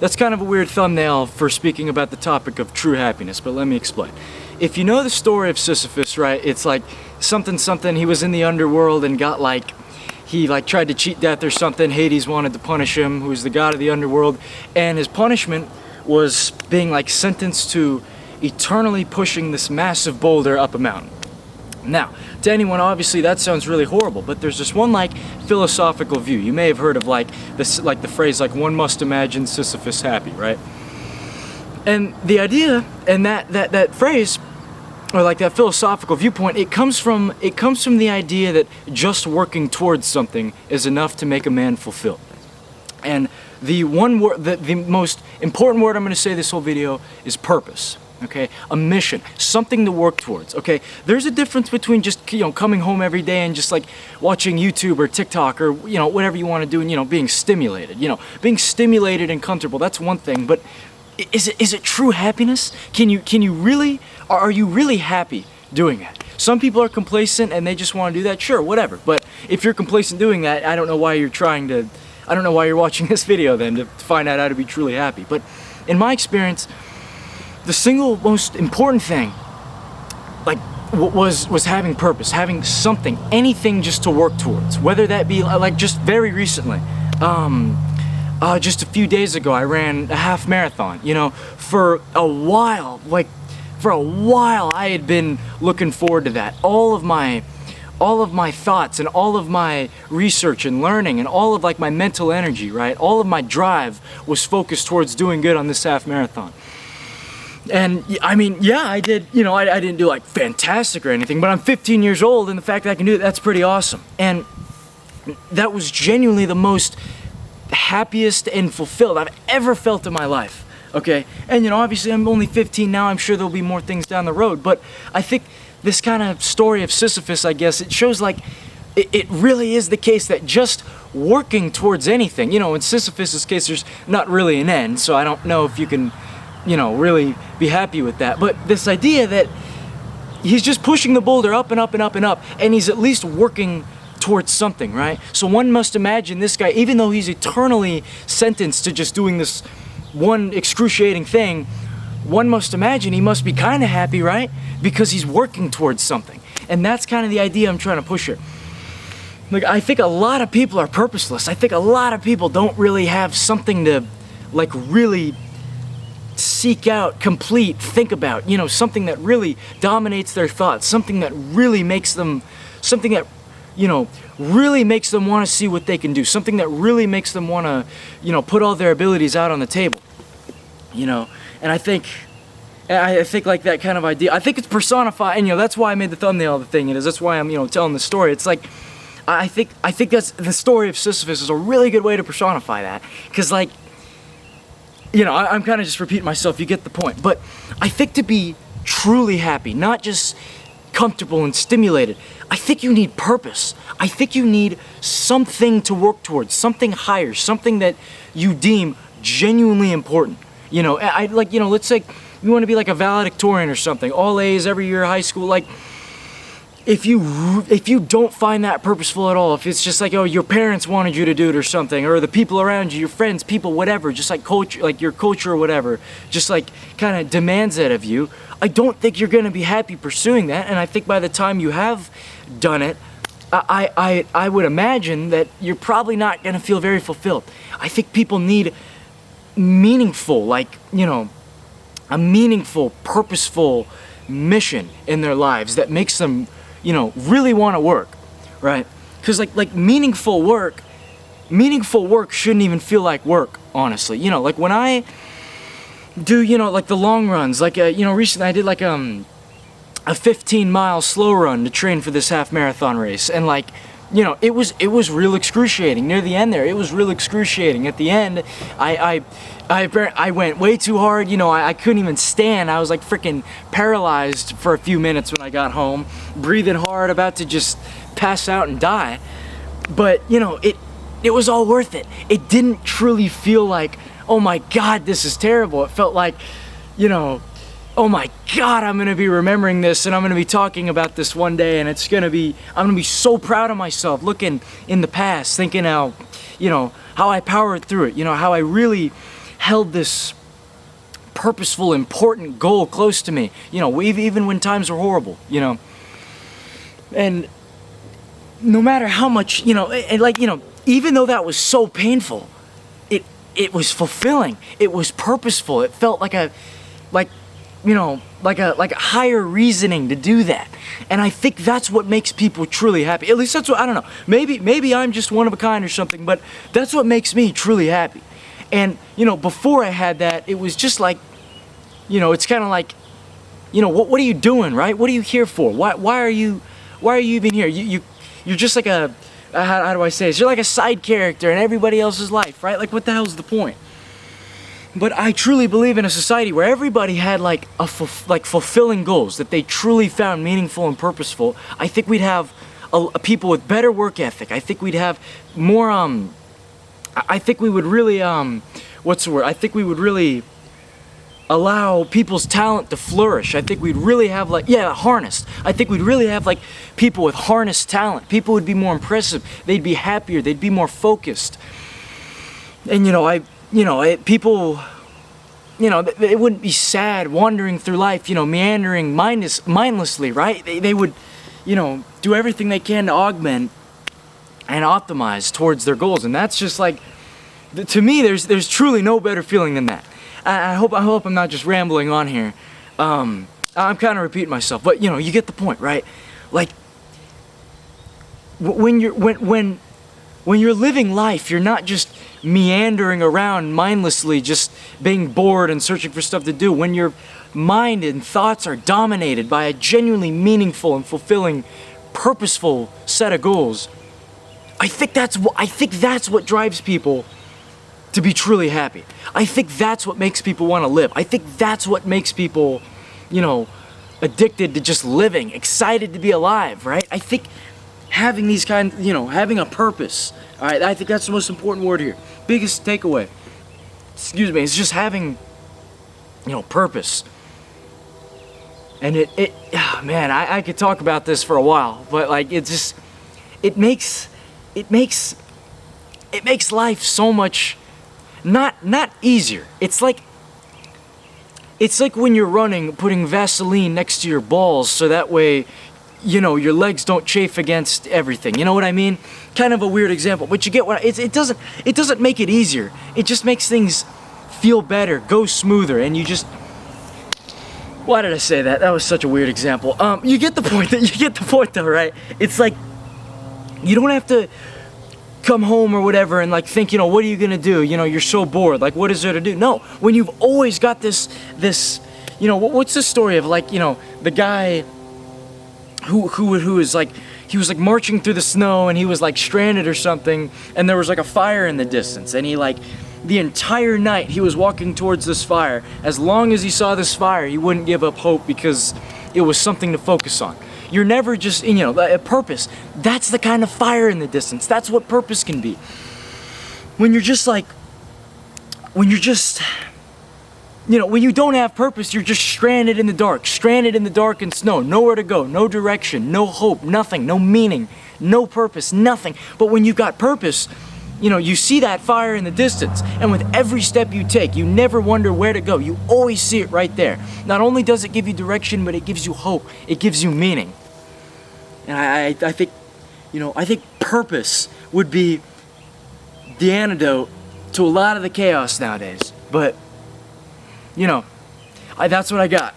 that's kind of a weird thumbnail for speaking about the topic of true happiness, but let me explain. If you know the story of Sisyphus, right, it's like something, he was in the underworld and got like, he like tried to cheat death or something. Hades wanted to punish him, who's the god of the underworld, and his punishment was being like sentenced to eternally pushing this massive boulder up a mountain. Now, to anyone, obviously that sounds really horrible, but there's this one like philosophical view. You may have heard of like this, like the phrase like one must imagine Sisyphus happy, right? And the idea and that phrase, or like that philosophical viewpoint, it comes from the idea that just working towards something is enough to make a man fulfilled. And the one word, the most important word I'm going to say this whole video is purpose. Okay, a mission, something to work towards. Okay, there's a difference between just coming home every day and just like watching YouTube or TikTok or whatever you want to do and being stimulated. Being stimulated and comfortable, that's one thing. But is it true happiness? Can you really? Are you really happy doing that? Some people are complacent and they just want to do that. Sure, whatever. But if you're complacent doing that, I don't know why you're watching this video then, to find out how to be truly happy. But in my experience, the single most important thing, like, was having purpose, having something, anything just to work towards. Whether that be like just very recently, just a few days ago, I ran a half marathon. For a while, I had been looking forward to that. All of my thoughts and all of my research and learning and all of like my mental energy, right? All of my drive was focused towards doing good on this half marathon. And I mean, yeah, I did, I didn't do like fantastic or anything, but I'm 15 years old and the fact that I can do it, that's pretty awesome. And that was genuinely the most happiest and fulfilled I've ever felt in my life. Okay, and obviously I'm only 15 now, I'm sure there'll be more things down the road, but I think this kind of story of Sisyphus, I guess, it shows like it really is the case that just working towards anything, in Sisyphus's case there's not really an end, so I don't know if you can really be happy with that. But this idea that he's just pushing the boulder up and up and up and up, and he's at least working towards something, right? So one must imagine this guy, even though he's eternally sentenced to just doing this one excruciating thing, one must imagine he must be kind of happy, right? Because he's working towards something. And that's kind of the idea I'm trying to push here. Like, I think a lot of people are purposeless. I think a lot of people don't really have something to, like, really seek out, complete, think about, something that really dominates their thoughts, something that really makes them, really makes them want to see what they can do, something that really makes them want to, put all their abilities out on the table, and I think like that kind of idea, I think it's personified, and that's why I made the thumbnail of the thing, that's why I'm, telling the story. It's like, I think that's, the story of Sisyphus is a really good way to personify that, because like, I'm kind of just repeating myself, you get the point. But I think to be truly happy, not just comfortable and stimulated, I think you need purpose. I think you need something to work towards, something higher, something that you deem genuinely important. Let's say you want to be like a valedictorian or something, all A's every year, high school, like, if you don't find that purposeful at all, if it's just like, oh, your parents wanted you to do it or something, or the people around you, your friends, people, whatever, just like culture, like your culture or whatever, just like kind of demands that of you, I don't think you're going to be happy pursuing that. And I think by the time you have done it, I would imagine that you're probably not going to feel very fulfilled. I think people need meaningful, like, a meaningful, purposeful mission in their lives that makes them really want to work, right? Because like meaningful work shouldn't even feel like work, honestly. Like when I do, like the long runs, like, recently I did like a 15-mile slow run to train for this half marathon race, and like, it was real excruciating. Near the end there, it was real excruciating. At the end, I went way too hard. I couldn't even stand. I was like freaking paralyzed for a few minutes when I got home, breathing hard, about to just pass out and die. But it was all worth it. It didn't truly feel like, oh my God, this is terrible. It felt like, oh my God, I'm gonna be remembering this and I'm gonna be talking about this one day, and I'm gonna be so proud of myself looking in the past, thinking how I powered through it, how I really held this purposeful, important goal close to me, you know, even when times were horrible, you know. And no matter how much, you know, and like, you know, even though that was so painful, it was fulfilling. It was purposeful. It felt like a higher reasoning to do that. And I think that's what makes people truly happy. At least that's what, I don't know. Maybe I'm just one of a kind or something, but that's what makes me truly happy. And, you know, before I had that, it was just like, you know, it's kind of like, you know, what are you doing, right? What are you here for? Why are you even here? You're just like a, how do I say this? You're like a side character in everybody else's life, right? Like, what the hell's the point? But I truly believe in a society where everybody had like fulfilling goals that they truly found meaningful and purposeful. I think we'd have a people with better work ethic. I think we'd have more I think we would really what's the word? I think we would really allow people's talent to flourish. I think we'd really have harnessed. I think we'd really have like people with harnessed talent. People would be more impressive. They'd be happier. They'd be more focused. And people, you know, they wouldn't be sad wandering through life, you know, meandering mindlessly, right? They would, you know, do everything they can to augment and optimize towards their goals. And that's just like, to me, there's truly no better feeling than that. I hope I'm not just rambling on here. I'm kind of repeating myself, but you know, you get the point, right? Like, when you're living life, you're not just meandering around mindlessly, just being bored and searching for stuff to do. When your mind and thoughts are dominated by a genuinely meaningful and fulfilling, purposeful set of goals, I think that's what drives people to be truly happy. I think that's what makes people want to live. I think that's what makes people, you know, addicted to just living, excited to be alive, right? I think having these having a purpose, all right, I think that's the most important word here. Biggest takeaway, is just having, you know, purpose. And man, I could talk about this for a while, but like, it makes life so much not easier. It's like when you're running, putting Vaseline next to your balls so that way, you know, your legs don't chafe against everything. You know what I mean? Kind of a weird example, but you get what it doesn't make it easier. It just makes things feel better, go smoother, and you just, why did I say that? That was such a weird example. You get the point though, right? It's like, you don't have to come home or whatever and like think, you know, what are you gonna do? You know, you're so bored. Like, what is there to do? No, when you've always got this, you know, what's the story of, like, you know, the guy who is like, he was like marching through the snow and he was like stranded or something, and there was like a fire in the distance, and he like, the entire night he was walking towards this fire. As long as he saw this fire, he wouldn't give up hope because it was something to focus on. You're never just, you know, a purpose. That's the kind of fire in the distance. That's what purpose can be. When you're just like, when you don't have purpose, you're just stranded in the dark and snow, nowhere to go, no direction, no hope, nothing, no meaning, no purpose, nothing. But when you've got purpose, you know, you see that fire in the distance, and with every step you take, you never wonder where to go. You always see it right there. Not only does it give you direction, but it gives you hope. It gives you meaning. And I think, you know, I think purpose would be the antidote to a lot of the chaos nowadays. But, you know, that's what I got.